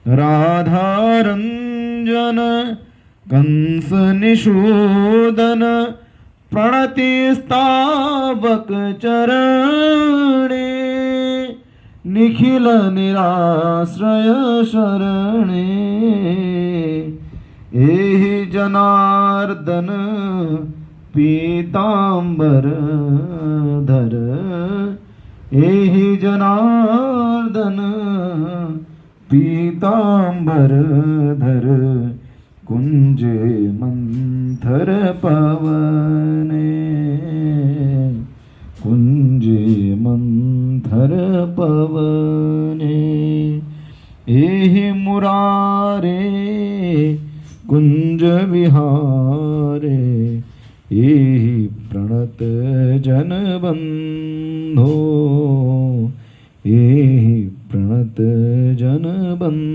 राधारंजन कंस निषूदन प्रणति स्थावक चरणे निखिल निराश्रय शरणे एहि जनार्दन पीतांबर धर एहि जनार्दन पीतांबर धर कुंजे मंथर पवने कुंजे मंथर पवने एहि मुरारे कुंज विहारे एहि प्रणत जन बंधो एहि प्रणत जन बंधो।